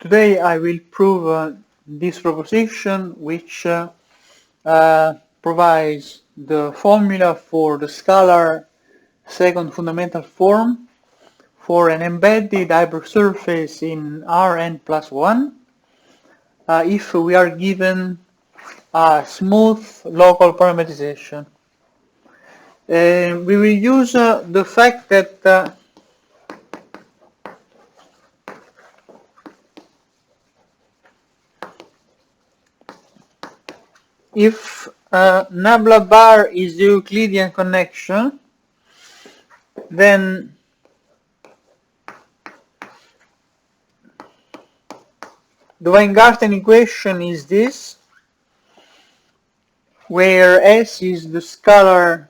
Today I will prove this proposition, which provides the formula for the scalar second fundamental form for an embedded hypersurface in Rn plus 1 if we are given a smooth local parameterization. We will use the fact that if nabla bar is the Euclidean connection, then the Weingarten equation is this, where S is the scalar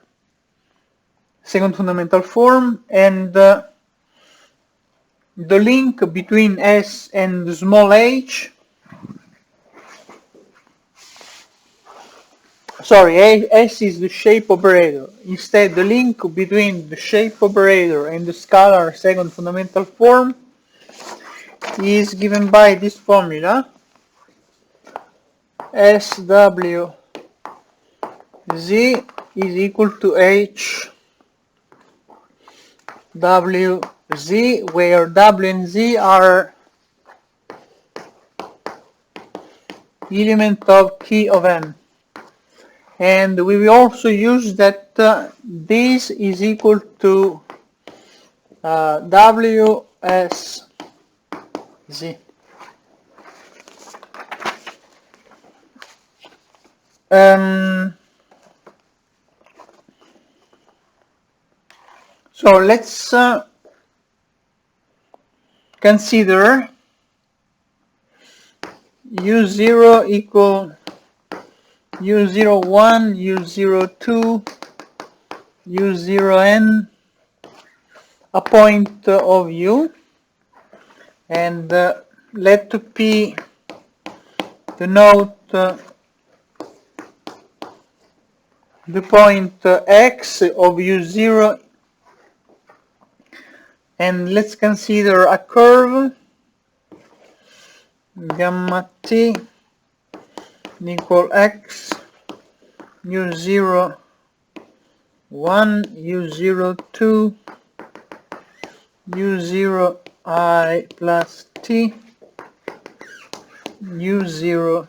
second fundamental form, and the link between S and small h, S is the shape operator. Instead, the link between the shape operator and the scalar second fundamental form is given by this formula: SW Z is equal to H W Z, where W and Z are element of key of n. And we will also use that this is equal to W S Z. So let's consider U0 equal U01, U02, U0n, a point of U, and let P denote the point X of U0, and let's consider a curve gamma T equal X U01, U02, U0I plus T, U0n.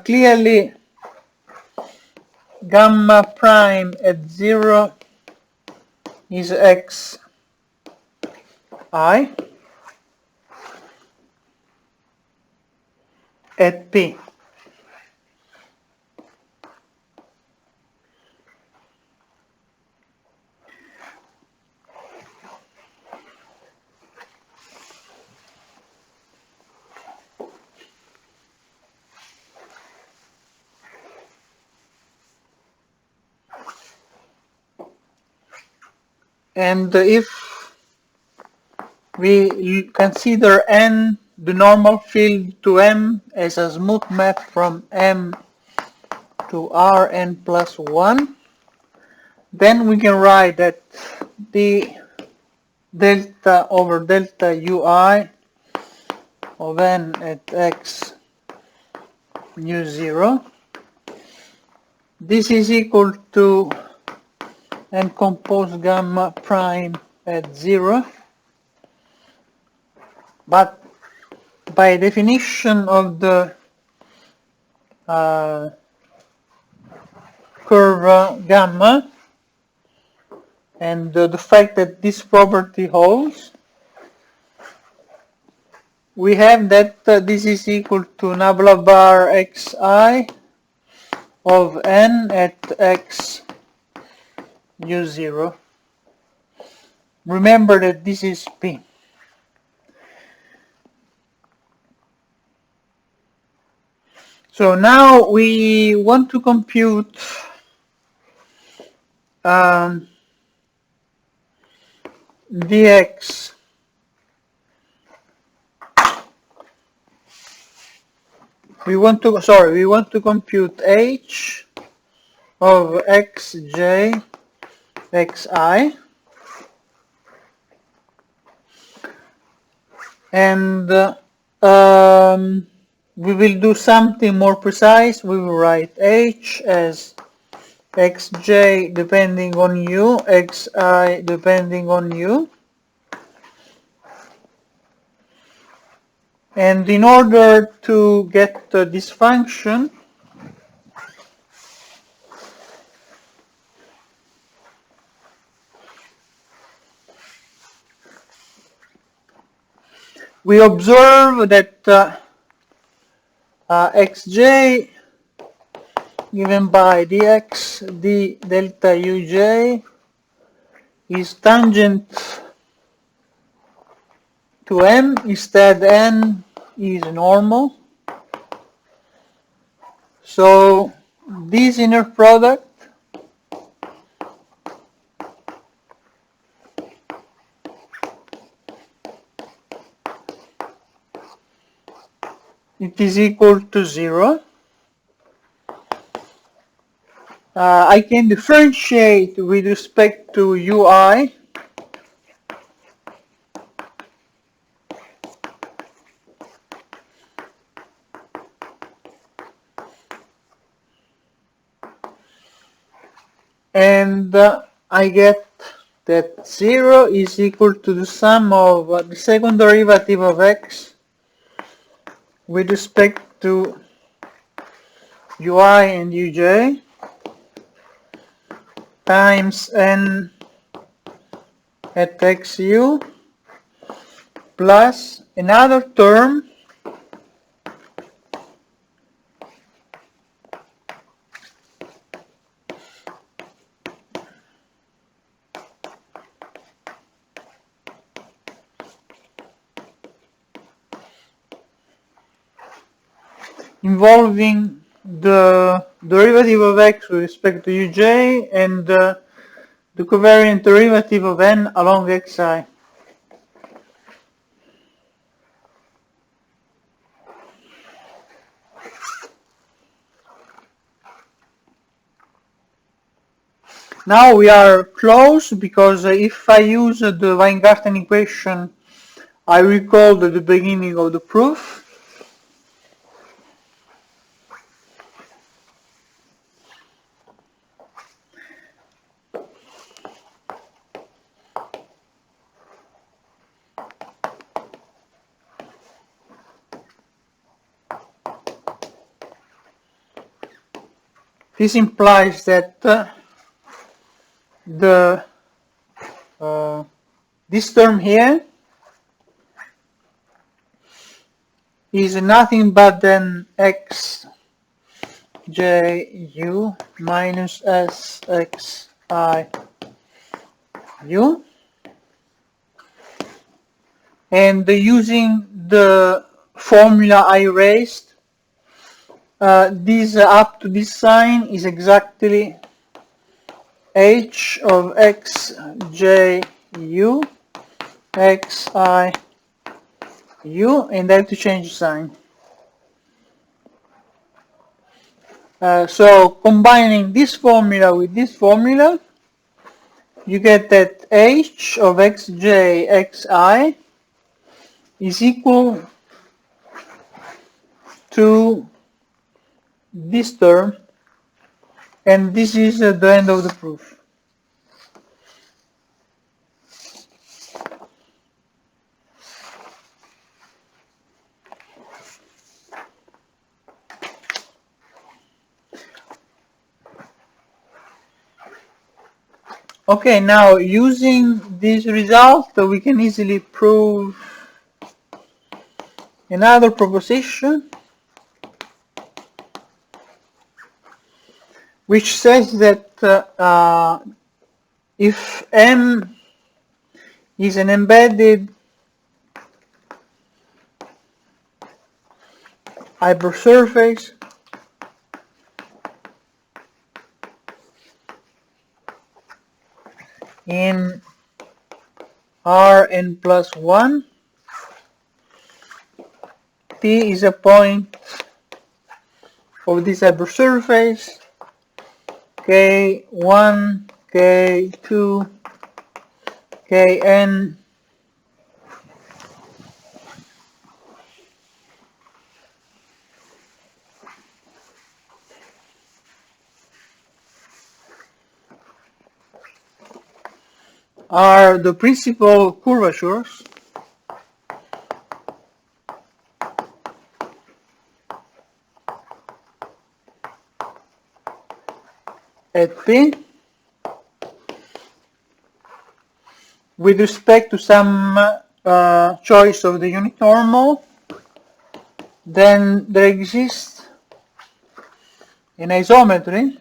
Clearly, gamma prime at 0 is X I at P. And if we consider n the normal field to M as a smooth map from M to Rn plus 1, then we can write that the delta over delta Ui of n at X U0, this is equal to n composed gamma prime at 0, but by definition of the curve gamma and the fact that this property holds, we have that this is equal to nabla bar xi of n at X U0. Remember that this is P. So now we want to compute dx we want to compute h of xj xi, and we will do something more precise. We will write h as xj depending on u, xi depending on u. And in order to get this function, we observe that xj given by dx d delta uj is tangent to m, instead n is normal. So this inner product it is equal to 0. I can differentiate with respect to ui and I get that 0 is equal to the sum of the second derivative of x with respect to ui and uj times n at xu plus another term involving the derivative of x with respect to uj and the covariant derivative of n along xi. Now we are close, because if I use the Weingarten equation, I recall the beginning of the proof. This implies that this term here is nothing but then x j u minus s x I u, and using the formula I raised, this up to this sign is exactly h of x j u x I u, and I have to change sign. So combining this formula with this formula, you get that h of xj xi is equal to this term, and this is the end of the proof. Okay, now using this result, we can easily prove another proposition, which says that if M is an embedded hypersurface, in Rn plus 1, T is a point of this hypersurface, K1, K2, Kn are the principal curvatures at P with respect to some choice of the unit normal. Then there exists an isometry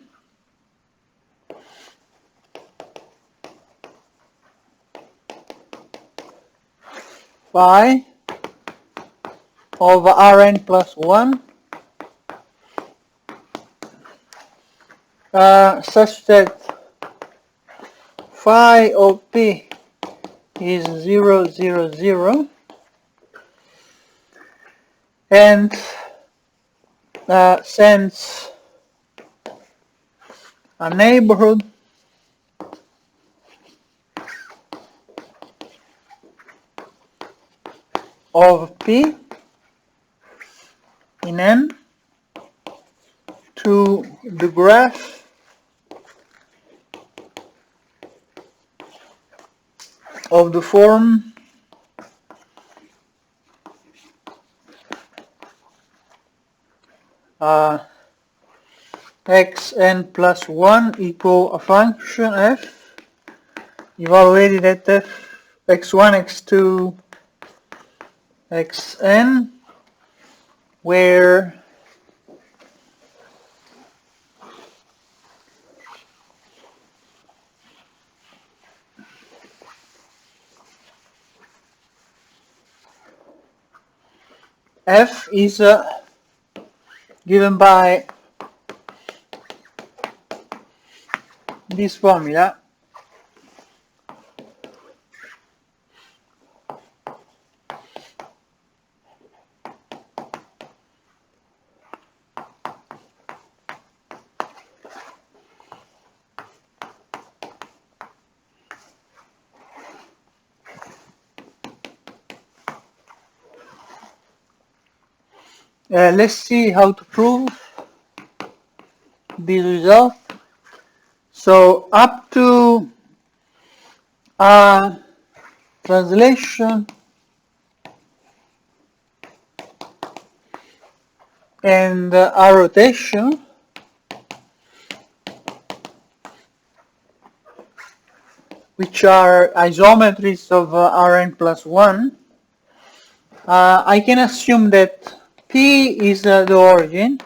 phi of Rn plus 1 such that phi of P is 0, 0, 0, and since a neighborhood of P in N to the graph of the form xn plus 1 equal a function f evaluated at f x1, x2, xn, where f is given by this formula. Let's see how to prove this result. So up to translation and a rotation, which are isometries of Rn plus 1, I can assume that P is the origin,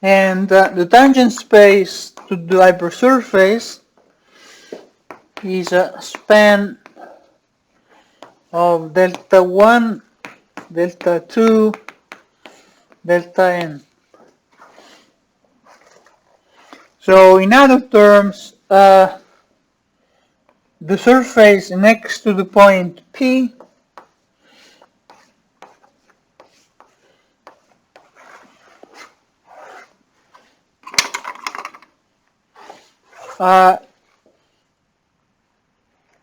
and the tangent space to the hypersurface is a span of delta 1, delta 2, delta n. So in other terms, the surface next to the point P I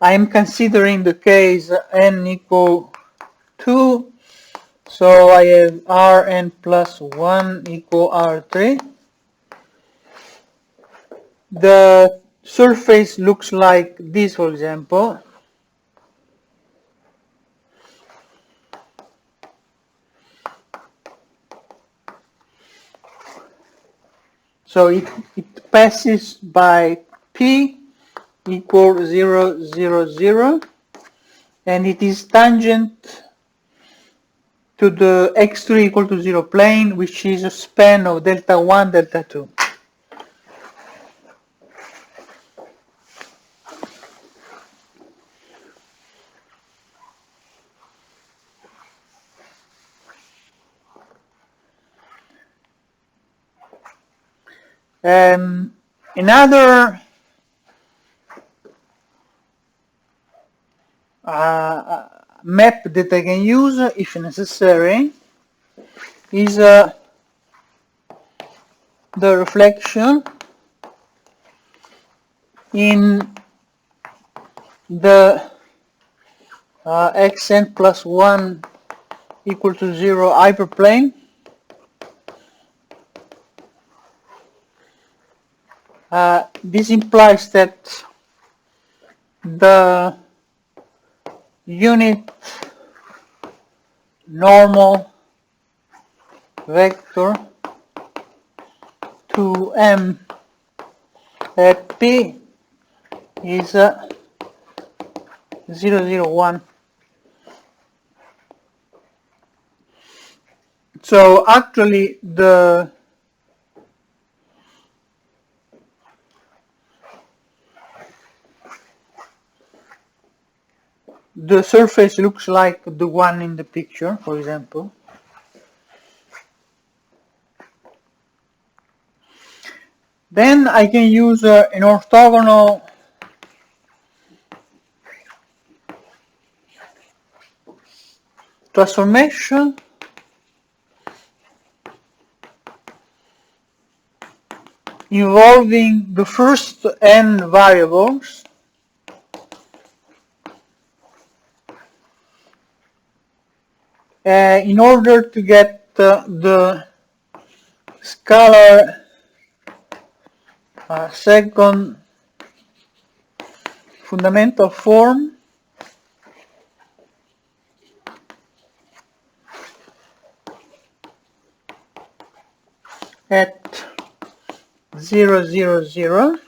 am considering the case n equal 2, so I have Rn plus 1 equal R3. The surface looks like this, for example. So it passes by P equal 0, 0, 0, and it is tangent to the x3 equal to 0 plane, which is a span of delta 1, delta 2. Another map that I can use, if necessary, is the reflection in the xn plus 1 equal to 0 hyperplane. This implies that the unit normal vector to M at P is 0, 0, 1. So actually the surface looks like the one in the picture, for example. Then I can use an orthogonal transformation involving the first n variables in order to get the scalar second fundamental form at 0, 0, 0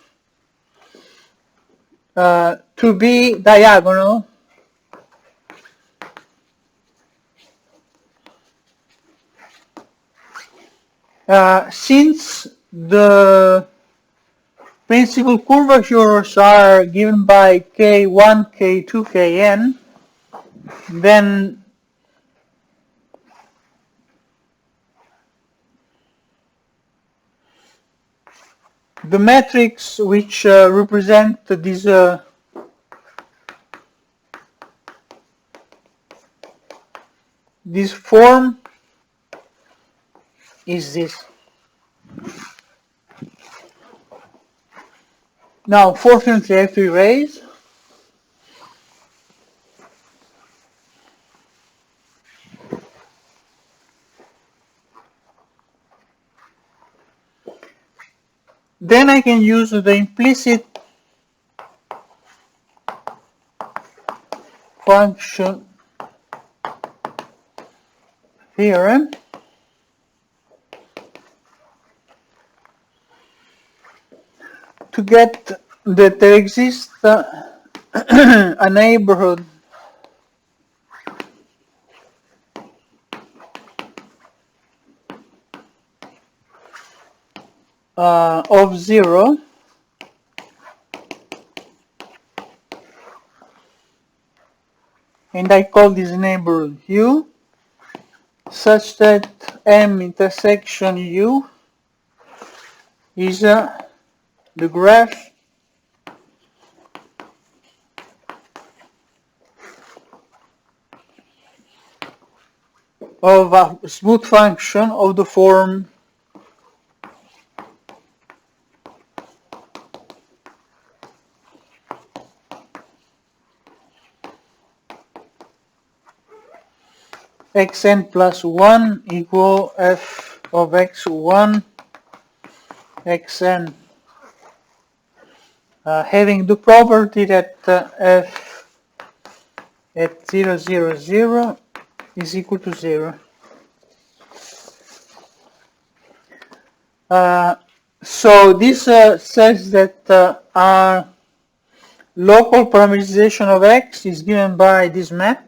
to be diagonal since the principal curvatures are given by k1, k2, kn, then the metrics which represent this form is this. Now, fortunately, I have to erase. Then I can use the implicit function theorem to get that there exists a neighborhood of 0 and I call this neighborhood U such that M intersection U is the graph of a smooth function of the form xn plus 1 equal f of x1 xn having the property that f at 0, 0, 0 is equal to 0. So this says that our local parameterization of x is given by this map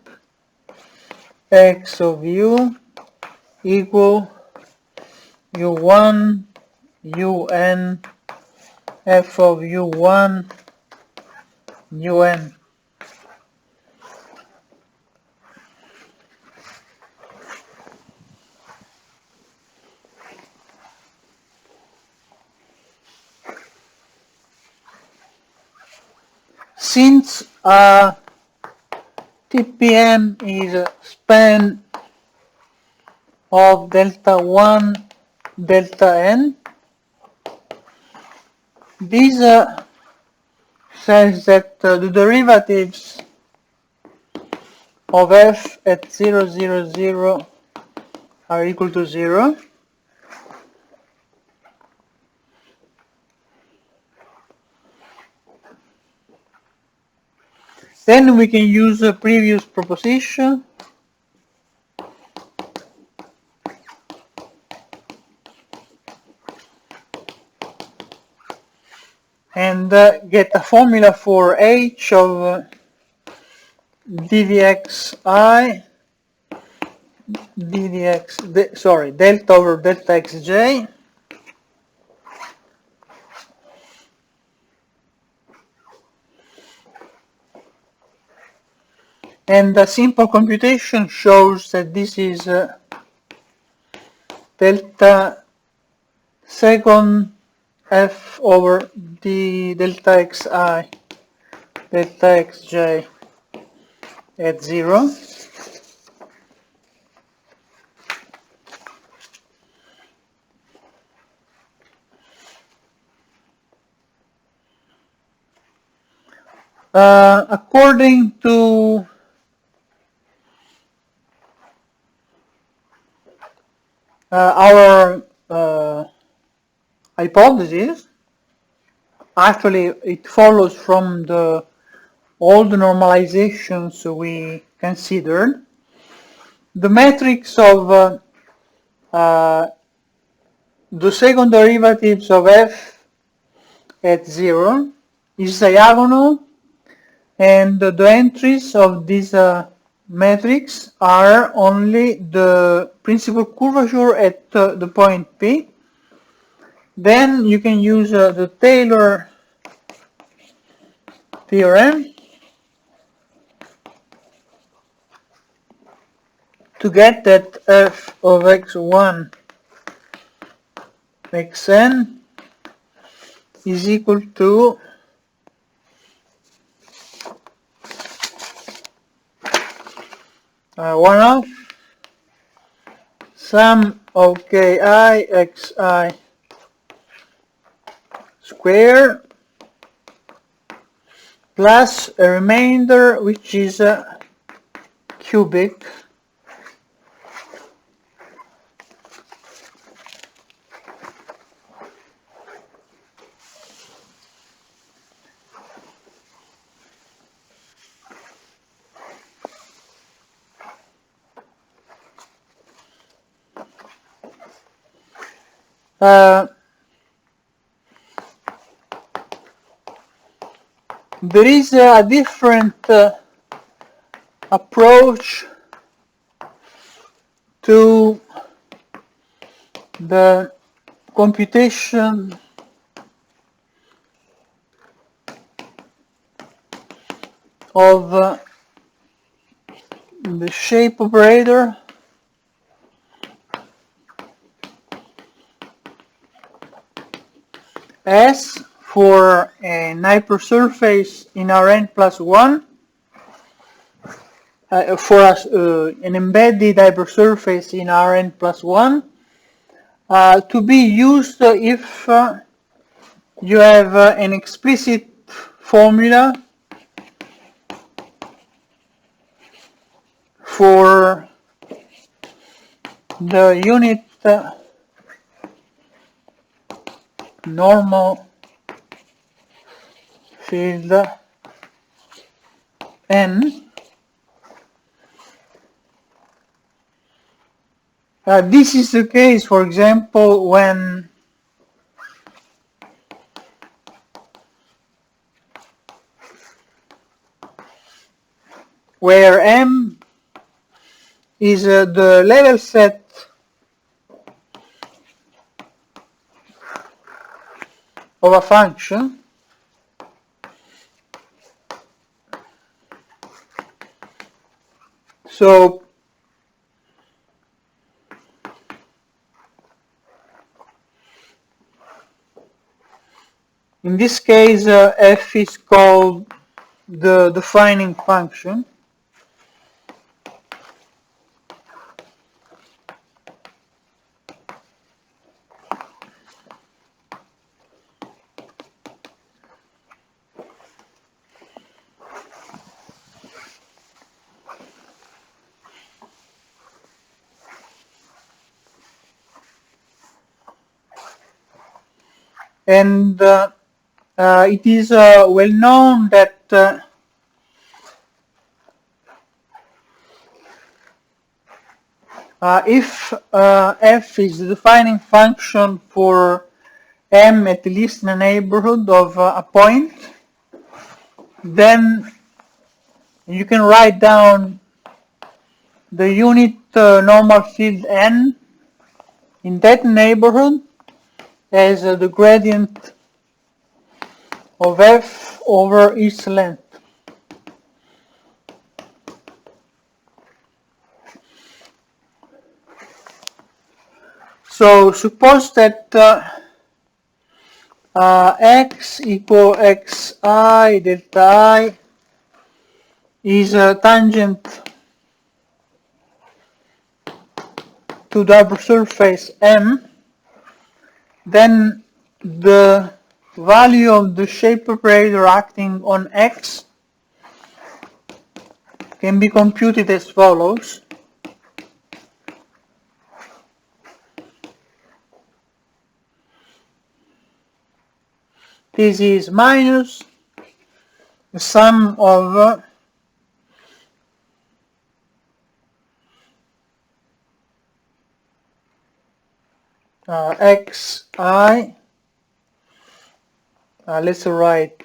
x of u equal u1 un f of u1 un. Since TPM is a span of delta 1 delta n, This says that the derivatives of f at 0, 0, 0 are equal to 0. Then we can use a previous proposition and get a formula for h of ddxi delta over delta xj and a simple computation shows that this is delta second f over d delta xi delta xj at 0. According to our hypothesis, actually it follows from all the normalizations we considered. The matrix of the second derivatives of f at 0 is diagonal, and the entries of this matrix are only the principal curvature at the point P. Then you can use the Taylor theorem to get that f of x1 xn is equal to one half sum of ki xi square plus a remainder which is cubic there is a different approach to the computation of the shape operator S for an hypersurface in Rn plus 1 for an embedded hypersurface in Rn plus 1 to be used if you have an explicit formula for the unit normal field n. This is the case, for example, when where m is the level set of a function. So in this case f is called the defining function. and it is well known that if f is the defining function for m at least in a neighborhood of a point, then you can write down the unit normal field n in that neighborhood as the gradient of f over its length. So suppose that x equal xi delta I is a tangent to the upper surface M, then the value of the shape operator acting on x can be computed as follows. This is minus the sum of xi, let's write,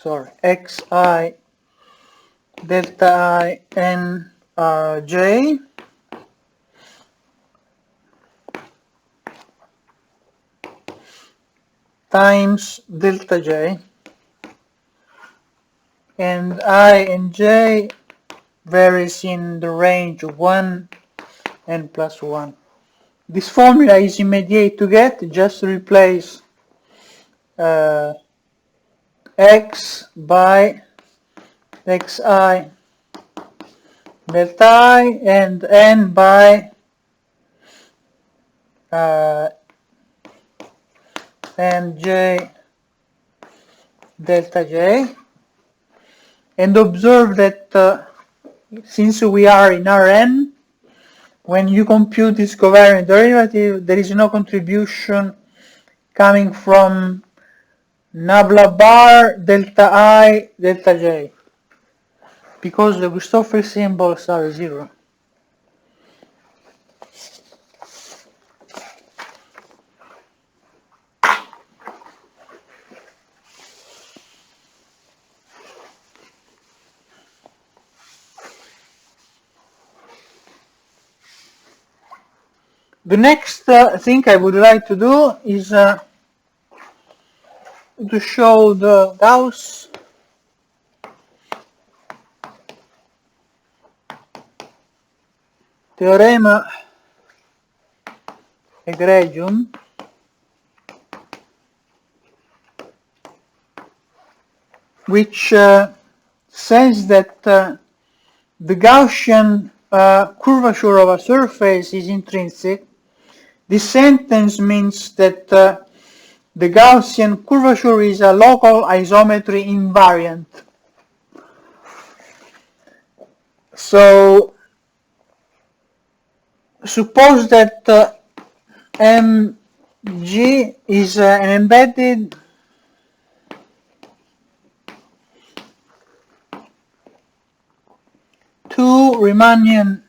xi delta I n j times delta j, and I and j varies in the range of 1 and plus 1. This formula is immediate to get. Just replace x by xi delta I and n by nj delta j, and observe that since we are in Rn, when you compute this covariant derivative, there is no contribution coming from nabla bar delta I delta j, because the Christoffel symbols are 0. The next thing I would like to do is to show the Gauss theorem egregium, which says that the Gaussian curvature of a surface is intrinsic. This sentence means that the Gaussian curvature is a local isometry invariant. So suppose that mg is an embedded two Riemannian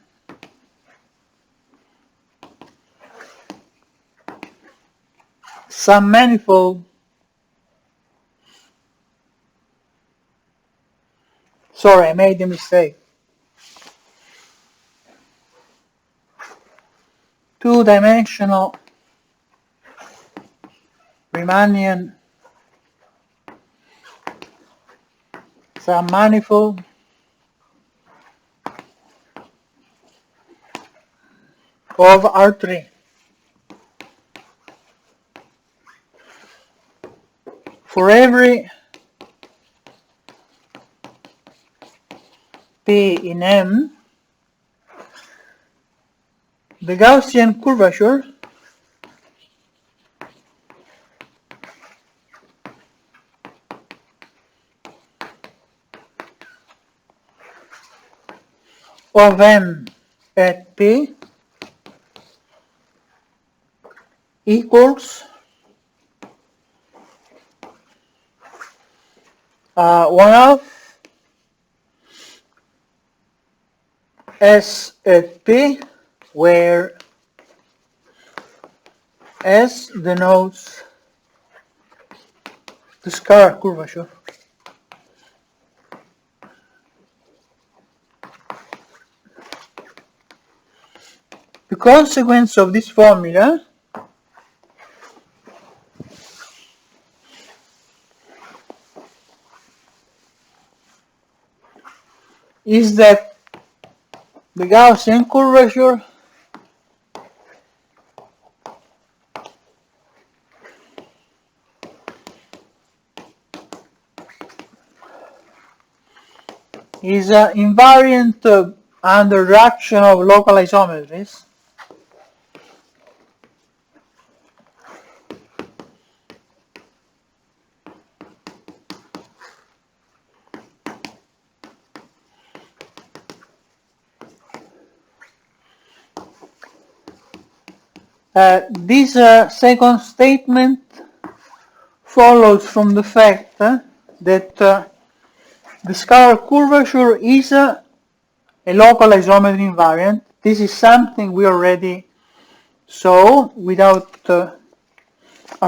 submanifold. Sorry, I made a mistake. Two-dimensional Riemannian submanifold of R3. For every P in M, the Gaussian curvature of M at P equals 1/2 S at P, where S denotes the scalar curvature. The consequence of this formula is that the Gaussian curvature is invariant under the action of local isometries. This second statement follows from the fact that the scalar curvature is a local isometry invariant. This is something we already saw without a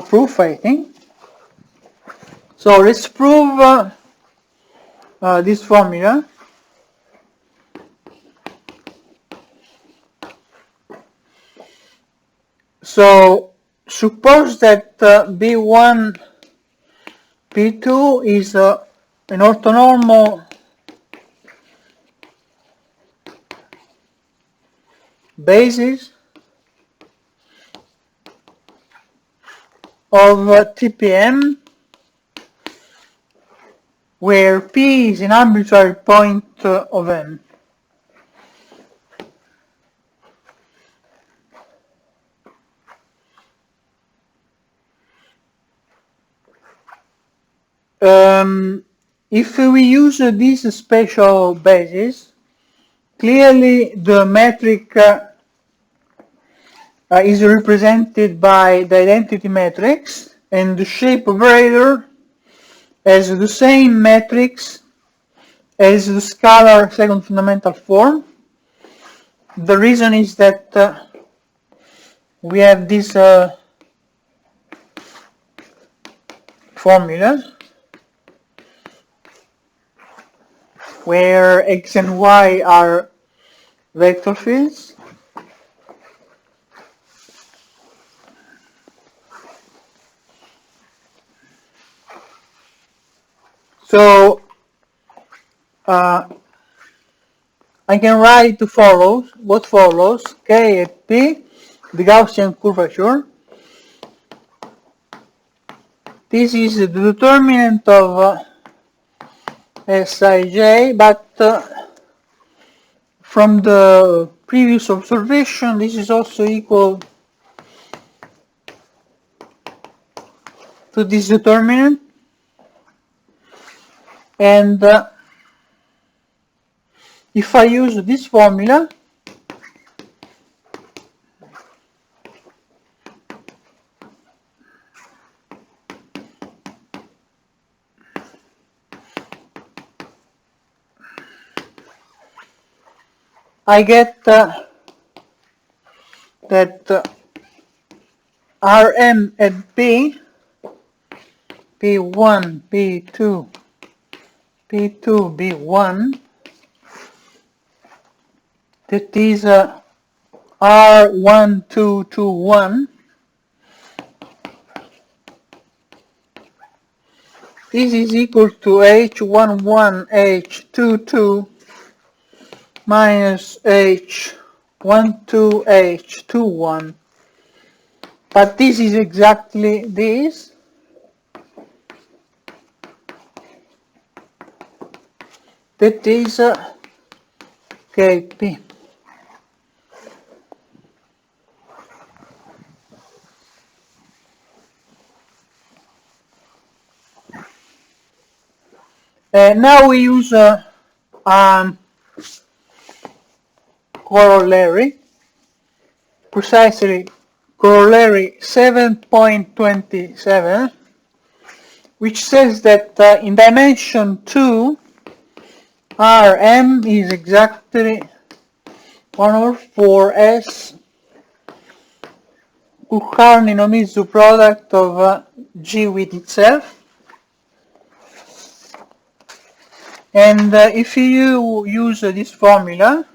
proof, I think. So let's prove this formula. So suppose that B1, B2 is an orthonormal basis of TPM, where P is an arbitrary point of M. If we use this special basis, clearly the metric is represented by the identity matrix, and the shape operator has the same matrix as the scalar second fundamental form. The reason is that we have this formula where x and y are vector fields. So I can write what follows: K at P, the Gaussian curvature. This is the determinant of Sij, but from the previous observation, this is also equal to this determinant, and if I use this formula, I get that Rm at P, P1, P2, P2, B1, that is R1221. This is equal to H11, H22 minus H12, H21. But this is exactly this. That is Kp. Now we use corollary, precisely corollary 7.27, which says that in dimension 2, Rm is exactly 1 over 4s Coulthard-Nomizu product of G with itself. And if you use this formula,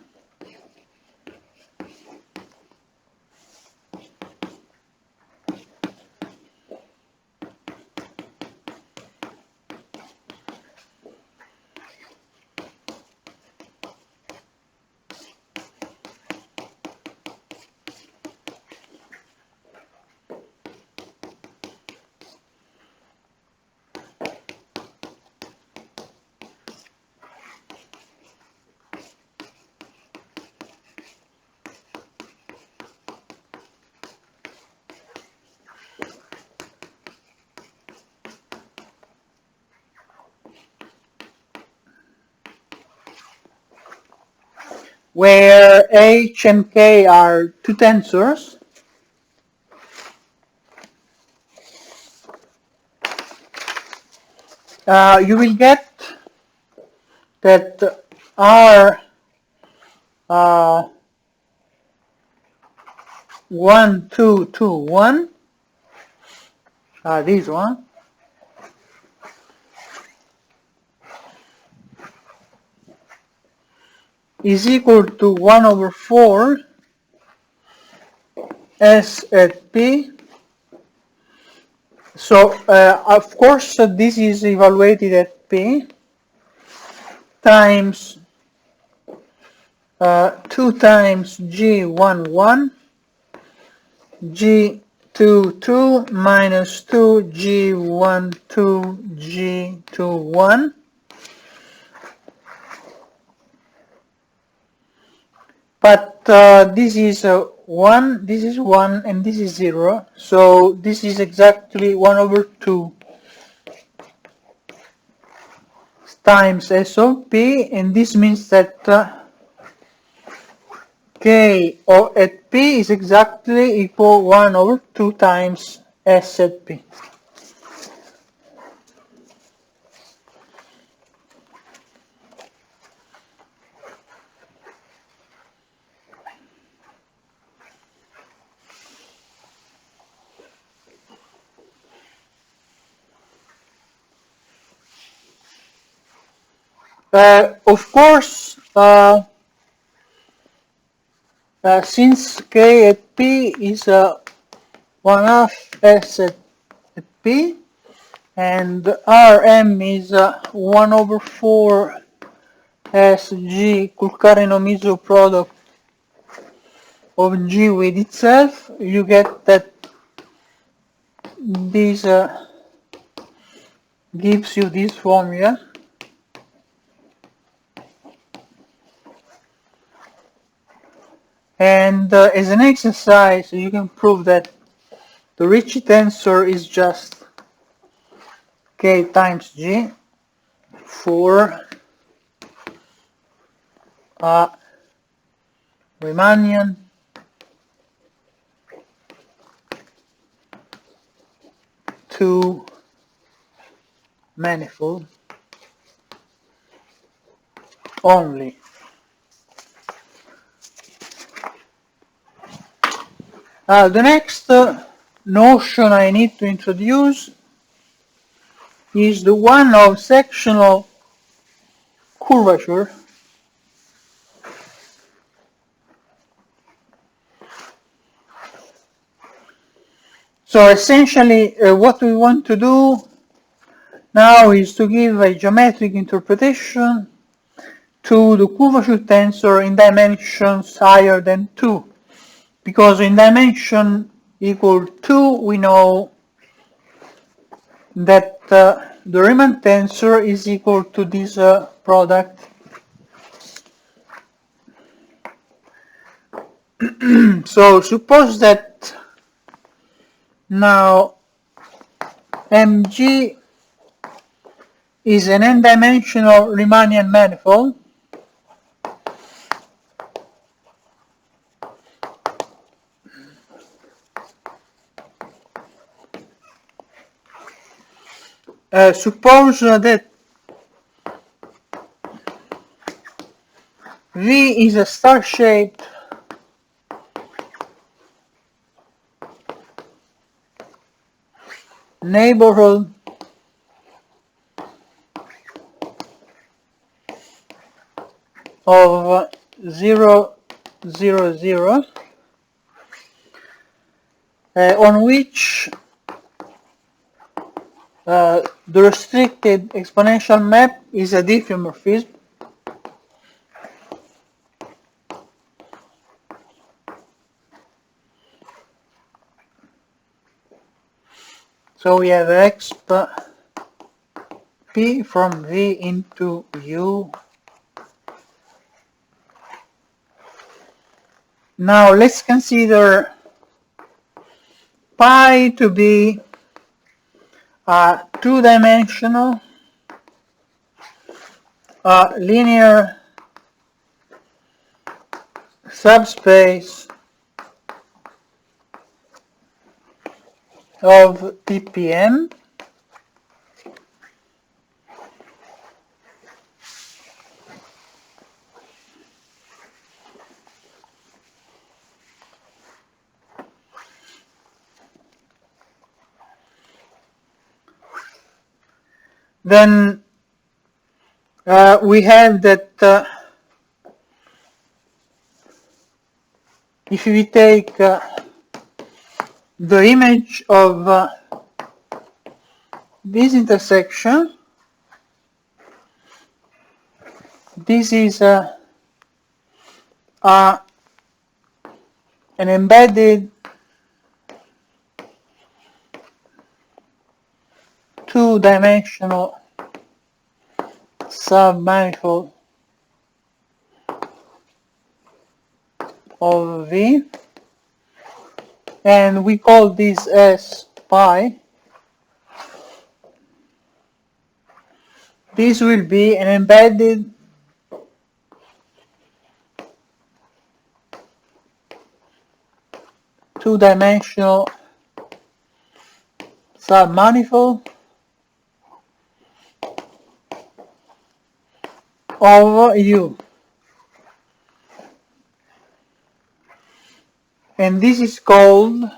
where H and K are two tensors, you will get that R 1, 2, 2, 1, this one, is equal to 1 over 4 S at P. So, of course, this is evaluated at P times 2 times G11, G22 minus 2 G12 G21. But this is 1, this is 1, and this is 0. So this is exactly 1 over 2 times S of P, and this means that K at P is exactly equal 1 over 2 times S at P. Of course, since K at P is 1 half S at P, and Rm is 1 over 4 SG Coulthard-Nomizu product of G with itself, you get that this gives you this formula. And as an exercise, you can prove that the Ricci tensor is just K times G for Riemannian two manifold only. The next notion I need to introduce is the one of sectional curvature. So essentially what we want to do now is to give a geometric interpretation to the curvature tensor in dimensions higher than 2. Because in dimension equal 2 we know that the Riemann tensor is equal to this product. So suppose that now Mg is an n-dimensional Riemannian manifold, Suppose that V is a star-shaped neighborhood of 0, 0, 0, on which the restricted exponential map is a diffeomorphism. So we have exp p from V into U. Now let's consider pi to be a two-dimensional linear subspace of ppm. Then we have that if we take the image of this intersection, this is an embedded two-dimensional submanifold of V, and we call this as pi. This will be an embedded two-dimensional submanifold of U, and this is called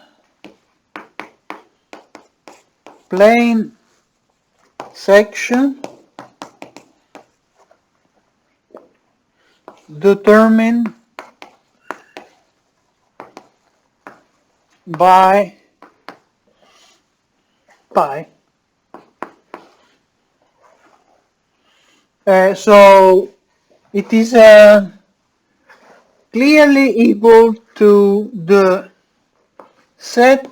plane section determined by pi. So it is clearly equal to the set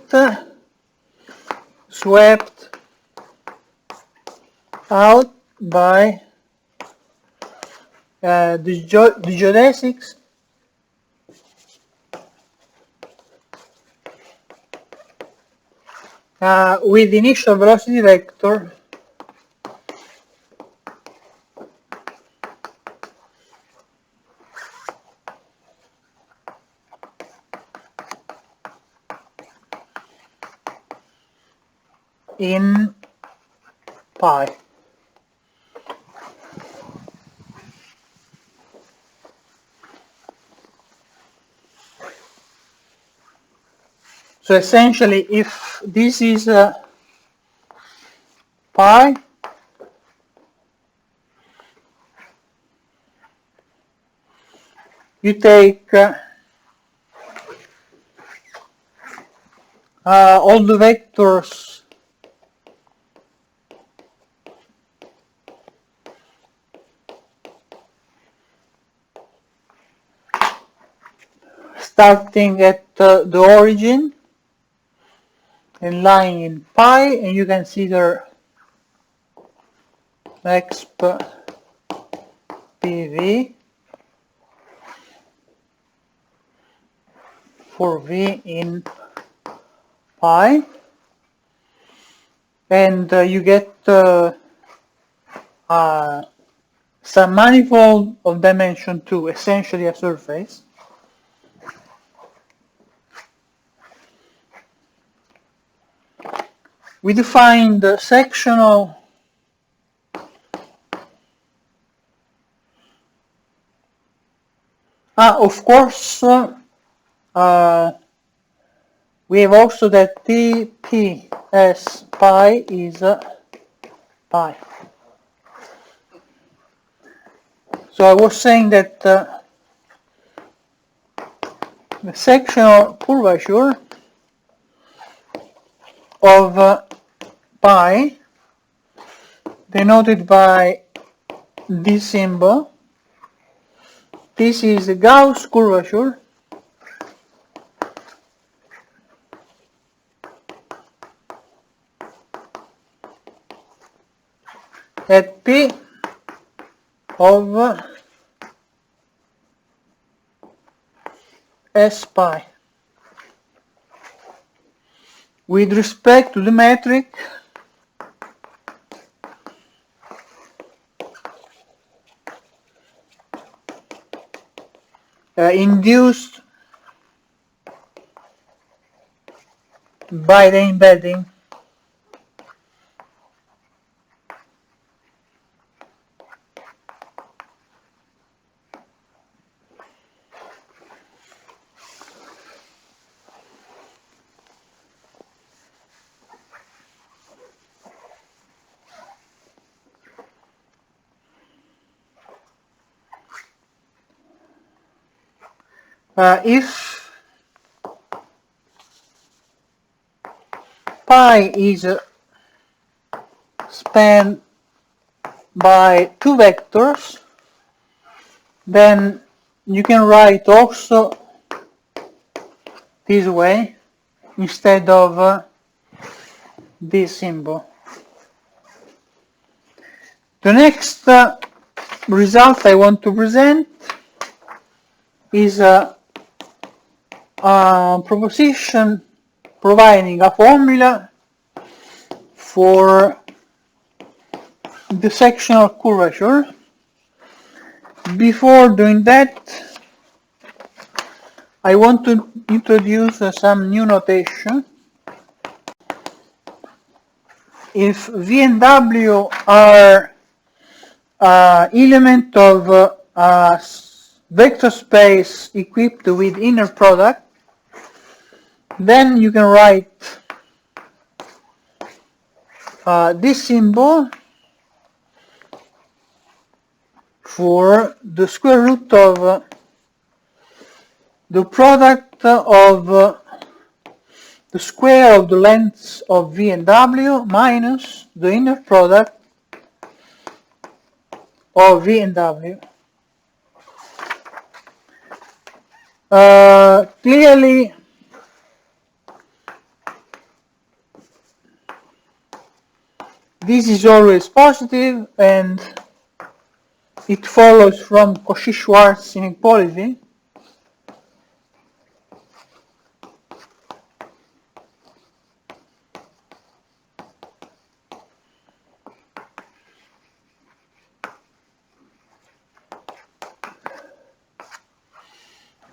swept out by the geodesics with initial velocity vector in pi. So essentially, if this is pi, you take all the vectors starting at the origin and lying in pi, and you consider exp pv for V in pi, and you get some manifold of dimension 2, essentially a surface. We define the sectional Of course, we have also that TPS pi is pi. So I was saying that the sectional curvature of pi, denoted by this symbol, this is the Gauss curvature at P of S pi. With respect to the metric, induced by the embedding, if pi is spanned by two vectors, then you can write also this way instead of this symbol. The next result I want to present is a proposition providing a formula for the sectional curvature. Before doing that, I want to introduce some new notation. If V and W are element of a vector space equipped with inner product, then you can write this symbol for the square root of the product of the square of the lengths of V and W minus the inner product of V and W. Clearly, this is always positive, and it follows from Cauchy-Schwarz inequality.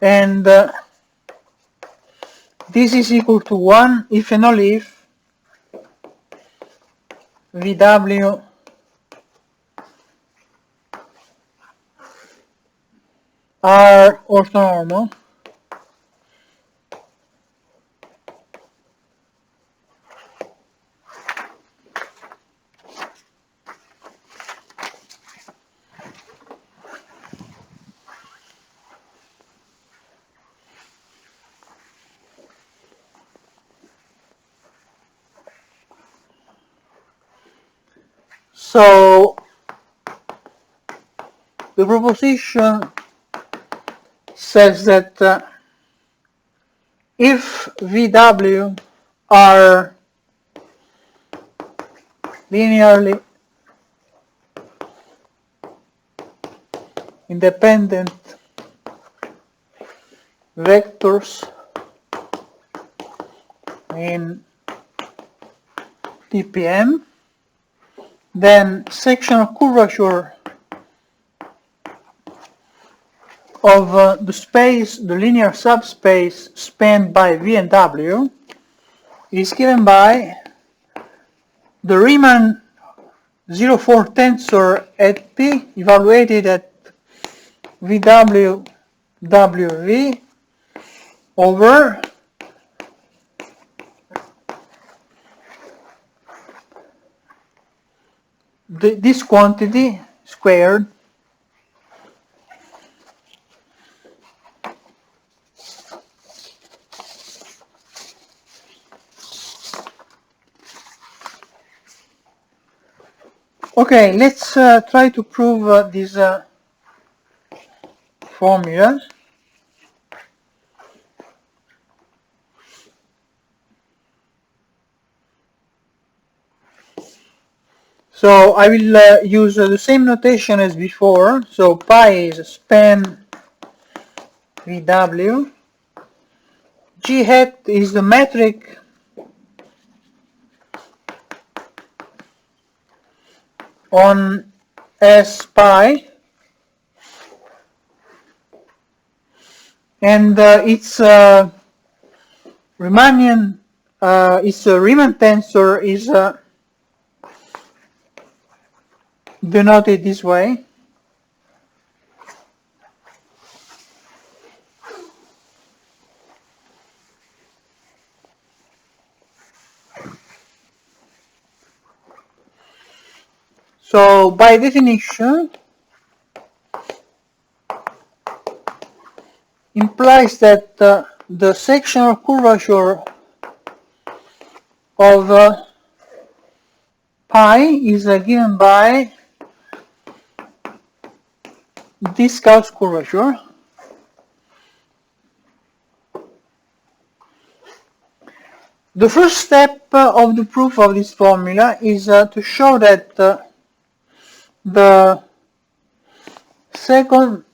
And this is equal to 1 if and only if VW are orthonormal. So the proposition says that if VW are linearly independent vectors in TPM, then sectional curvature of the space, the linear subspace spanned by V and W, is given by the Riemann 04 tensor at P evaluated at VW WV over this quantity squared Okay, let's try to prove this formula. So I will use the same notation as before. So pi is span VW. G hat is the metric on S pi. And its Riemannian, its Riemann tensor is denoted this way. So by definition, implies that the sectional curvature of pi is given by this Gauss curvature. The first step of the proof of this formula is to show that the second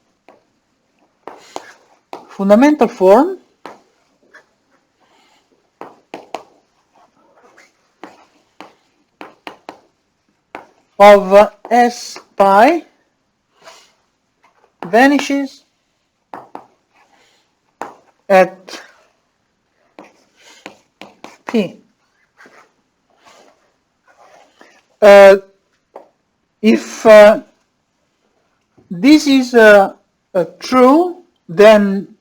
fundamental form of S pi vanishes at P. If this is true, then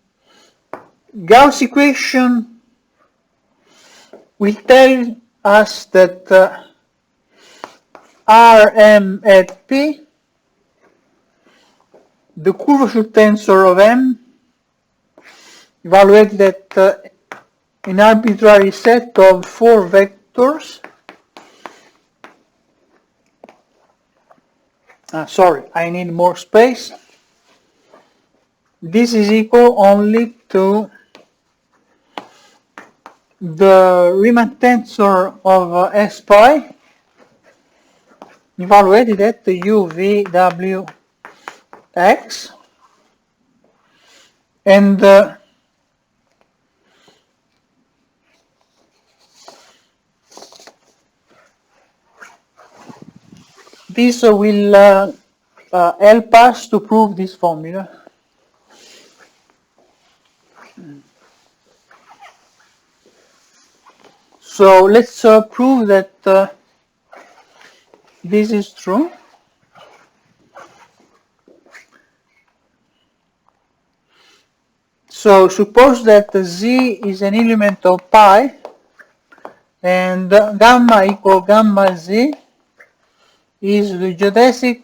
Gauss equation will tell us that Rm at P, the curvature tensor of M, evaluated at an arbitrary set of 4 vectors. Sorry, I need more space. This is equal only to the Riemann tensor of S pi evaluated at the UVWX, and this will help us to prove this formula. So let's prove that this is true. So suppose that Z is an element of pi and gamma equal gamma Z is the geodesic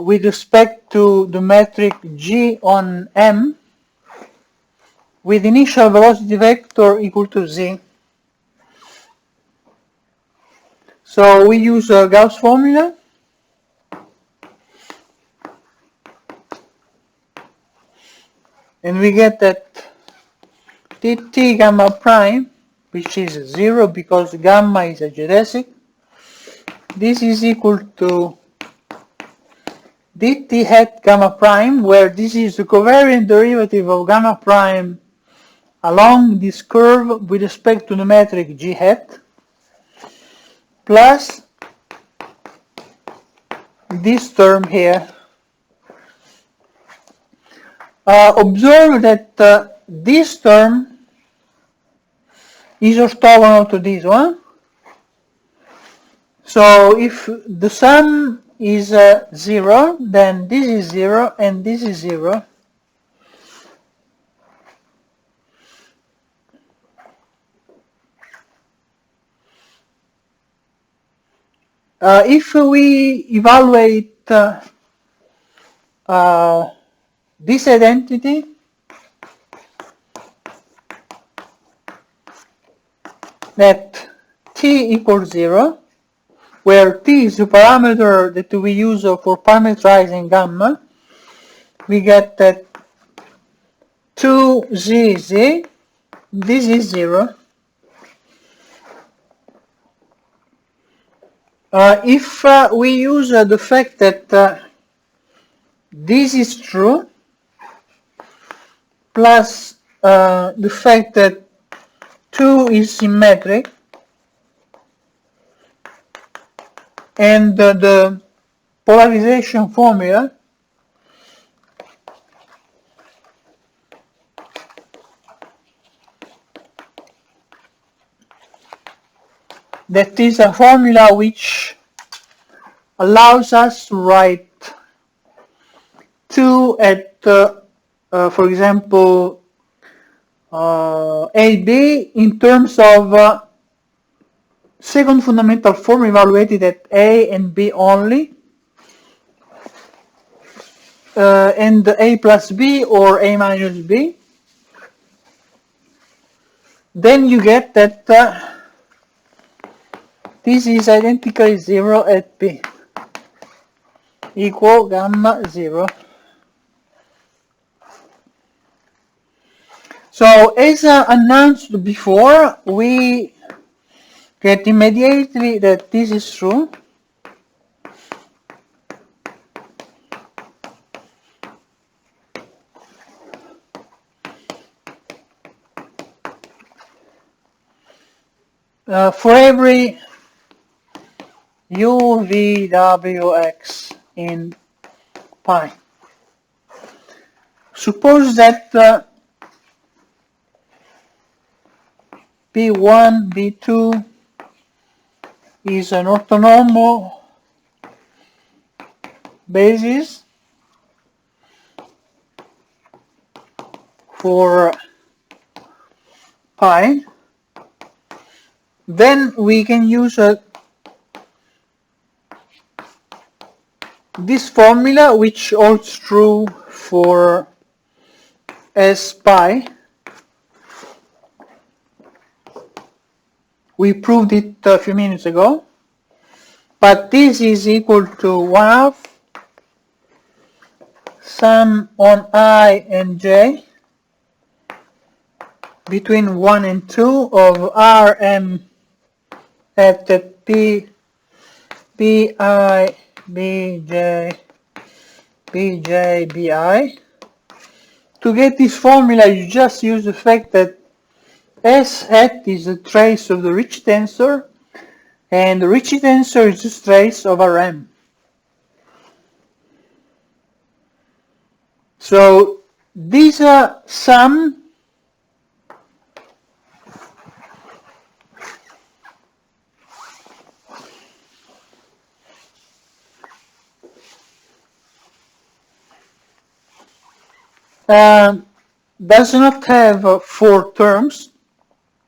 with respect to the metric G on M with initial velocity vector equal to Z. So we use a Gauss formula, and we get that Tt gamma prime, which is 0 because gamma is a geodesic, this is equal to dt hat gamma prime, where this is the covariant derivative of gamma prime along this curve with respect to the metric G hat, plus this term here. Observe that this term is orthogonal to this one. So if the sum is 0, then this is 0 and this is 0. If we evaluate this identity, that t equals 0, where t is the parameter that we use for parameterizing gamma, we get that 2z, this is 0. If we use the fact that this is true, plus the fact that 2 is symmetric, and the polarization formula, that is a formula which allows us to write 2 at, for example, AB in terms of second fundamental form evaluated at A and B only, and A plus B or A minus B. Then you get that this is identically 0 at B, equal gamma 0. So as announced before, we get immediately that this is true. For every u, v, w, x in pi. Suppose that B1, B2 is an orthonormal basis for pi, then we can use this formula, which holds true for S pi. We proved it a few minutes ago, but this is equal to 1/2 sum on I and j between 1 and 2 of Rm at P, Bi, Bj, Bj, Bi. To get this formula, you just use the fact that S hat is a trace of the Ricci tensor, and the Ricci tensor is a trace of Rm. So these sum does not have 4 terms,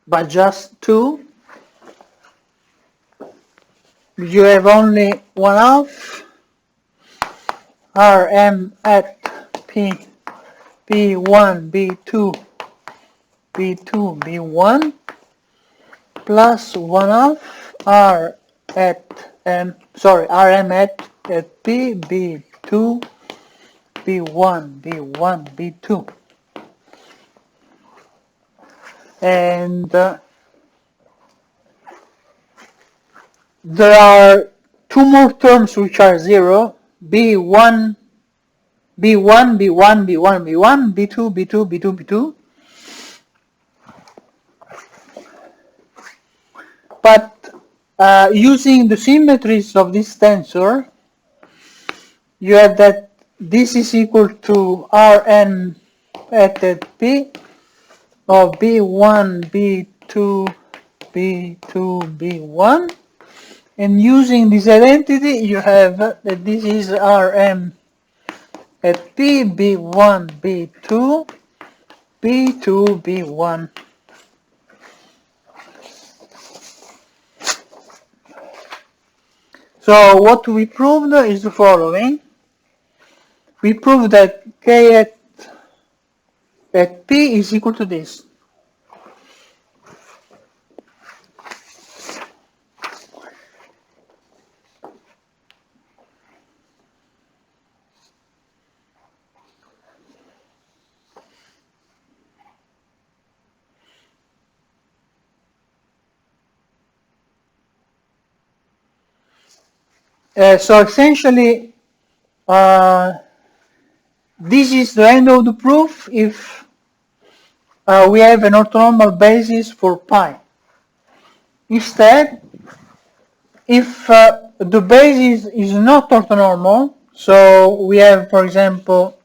but just 2. You have only 1/2 Rm at P, B1, B2, B2, B1 plus 1/2 R at Rm at P, B2, B1, B1, B2. And there are 2 more terms which are 0, B1, B1, B1, B1, B1, B2, B2, B2, B2. But using the symmetries of this tensor, you have that this is equal to Rn at P of B1, B2, B2, B1, And using this identity, you have that this is Rm at P, B1, B2, B2, B1. So what we proved is the following. We proved that K at P is equal to this. So essentially, this is the end of the proof if we have an orthonormal basis for pi. Instead, if the basis is not orthonormal, so we have, for example,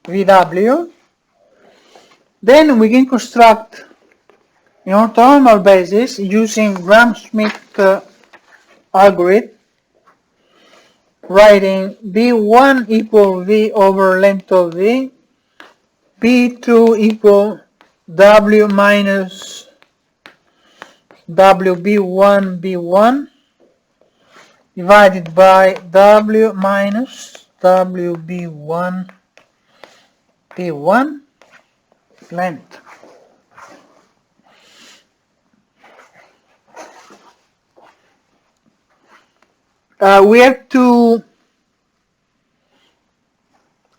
VW, then we can construct an orthonormal basis using Gram-Schmidt algorithm, writing B1 equal V over length of V, B2 equal W minus WB1 B1 divided by W minus WB1 B1 length. We have to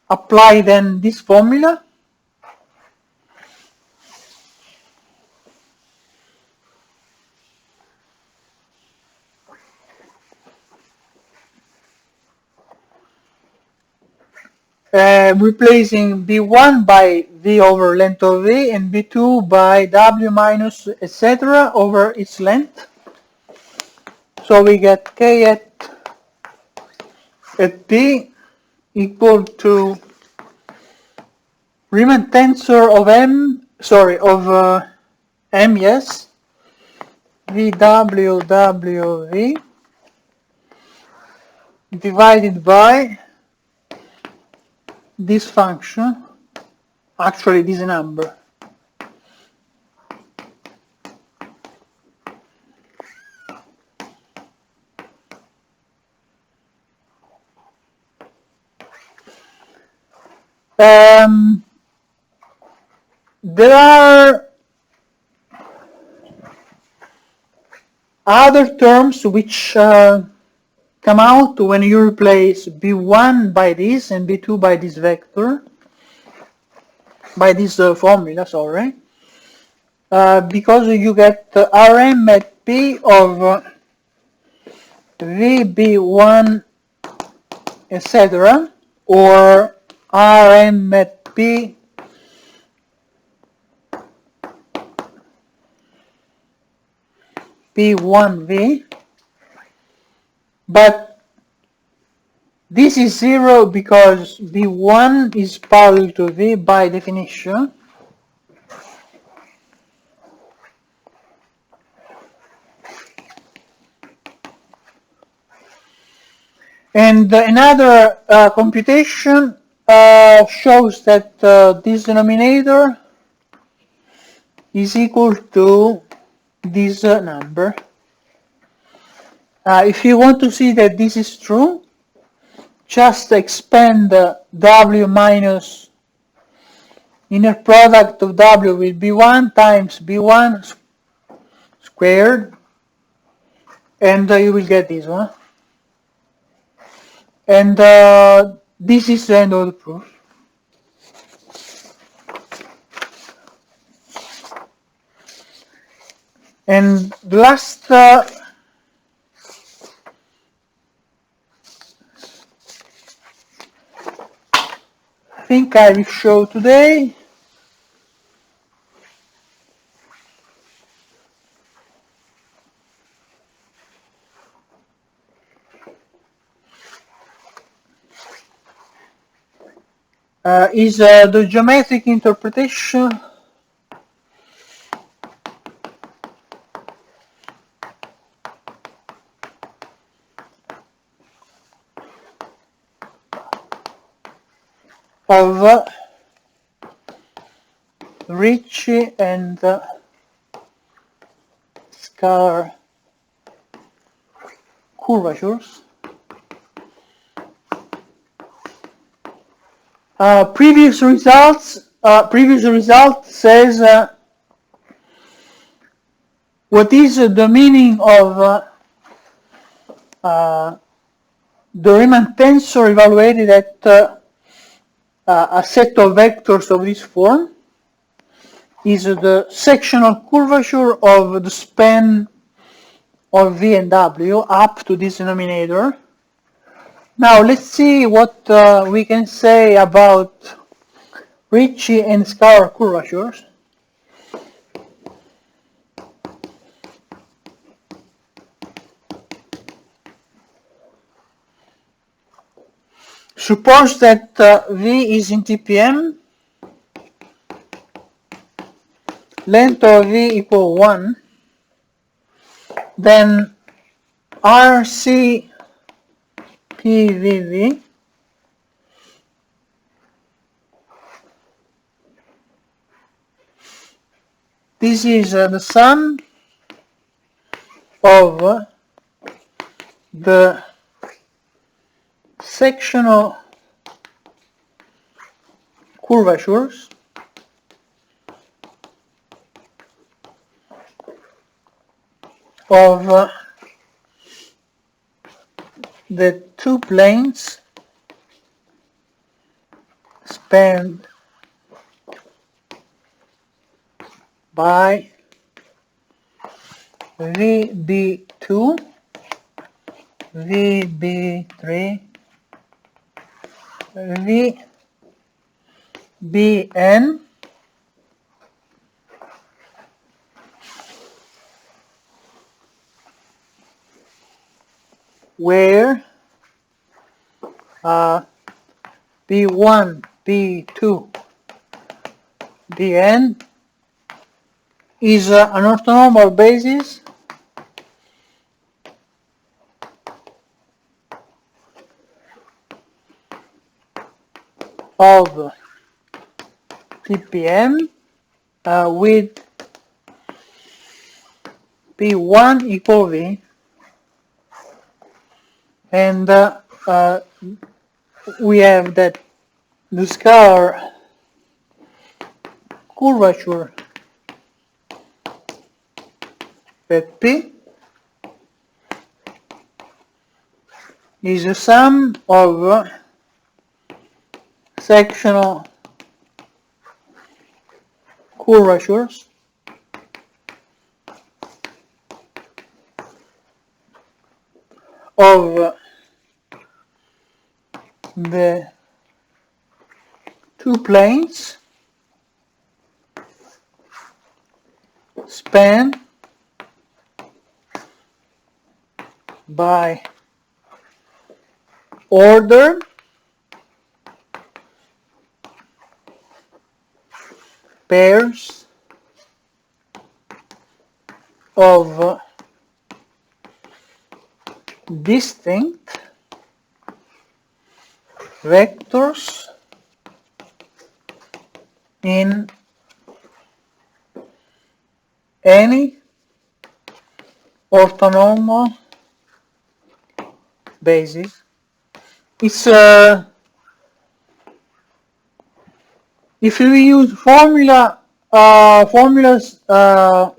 apply then this formula. Replacing B1 by V over length of V and B2 by W minus etc. over its length. So we get K at P equal to Riemann tensor of M, M, yes, VWWV divided by this function, actually this number. There are other terms which come out when you replace B1 by this and B2 by this vector, by this formula, sorry, because you get Rm at P of VB1 etc. or Rm at P P1V, but this is 0 because V1 is parallel to V by definition. And another computation shows that this denominator is equal to this number. If you want to see that this is true, just expand W minus inner product of W with B1 times B1 squared, and you will get this one. And this is the end of the proof. And the last thing I will show today is the geometric interpretation of Ricci and scalar curvatures. Previous result says what is the meaning of the Riemann tensor evaluated at a set of vectors of this form is the sectional curvature of the span of V and W up to this denominator. Now let's see what we can say about Ricci and scalar curvatures. Suppose that V is in TPM, length of V equal 1, then RC PVV this is the sum of the sectional curvatures of the two planes spanned by VB2, VB3, VBN, where B1, B2, Bn is an orthonormal basis of TPM with P1 equal V, and we have that the scalar curvature at P is the sum of sectional curvatures of the two planes spanned by order pairs of distinct vectors in any orthonormal basis. It's if we use formulas,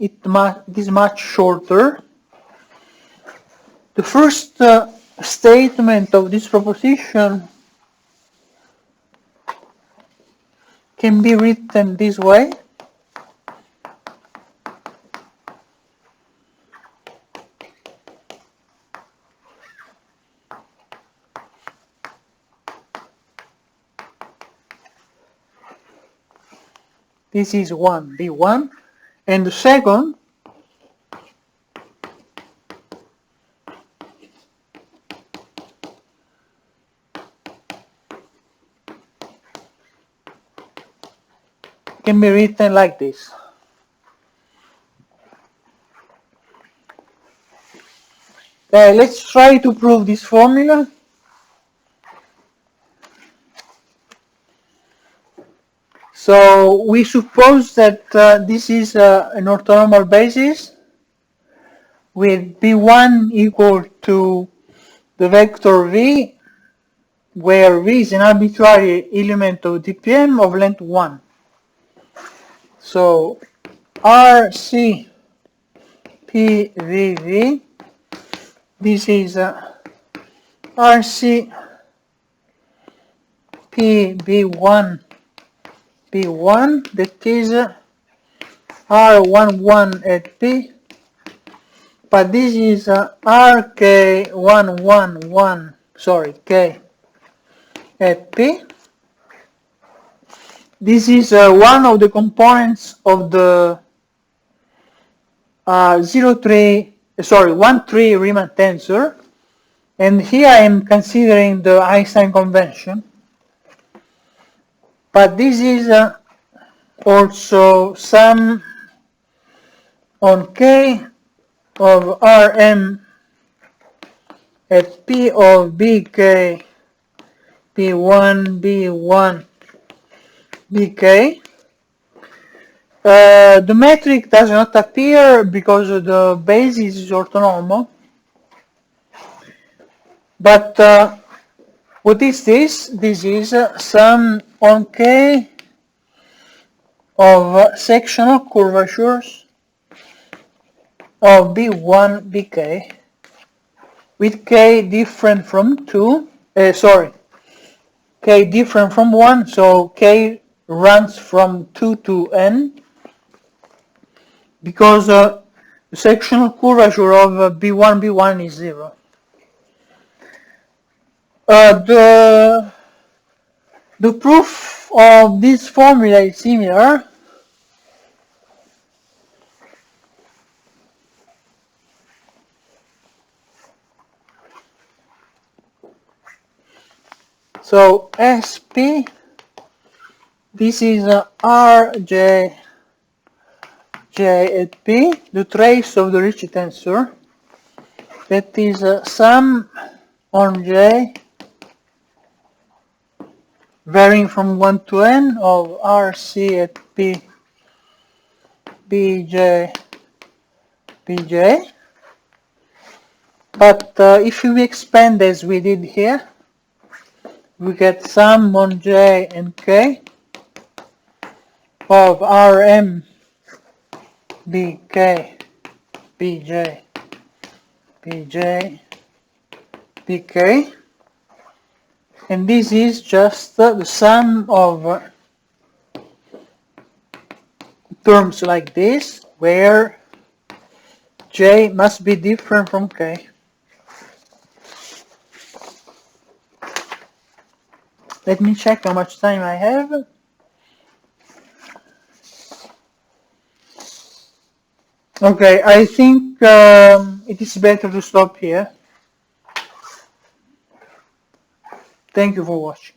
it is much shorter. The first statement of this proposition can be written this way. This is one, B1, and the second can be written like this. Let's try to prove this formula. So we suppose that this is an orthonormal basis with B1 equal to the vector V, where V is an arbitrary element of DPM of length 1. So RC PVV, this is RC PB1 B1, that is R11 at P, but this is RK111, sorry, K at P. This is one of the components of the 1,3 Riemann tensor, and here I am considering the Einstein convention, but this is also sum on K of Rm at P of Bk P1 B1 Bk. The metric does not appear because the basis is orthonormal, but what is this? This is sum on K of sectional curvatures of B1 Bk with K different from 2, K different from 1, so K runs from 2 to n, because the sectional curvature of B1 B1 is 0. The proof of this formula is similar. So SP, this is RJ at P, the trace of the Ricci tensor. That is sum on J varying from 1 to n of RC at P Bj. But if we expand as we did here, we get sum on J and K of Rm Bk Bj Bk, and this is just the sum of terms like this, where J must be different from K. Let me check how much time I have. Okay, I think it is better to stop here. Thank you for watching.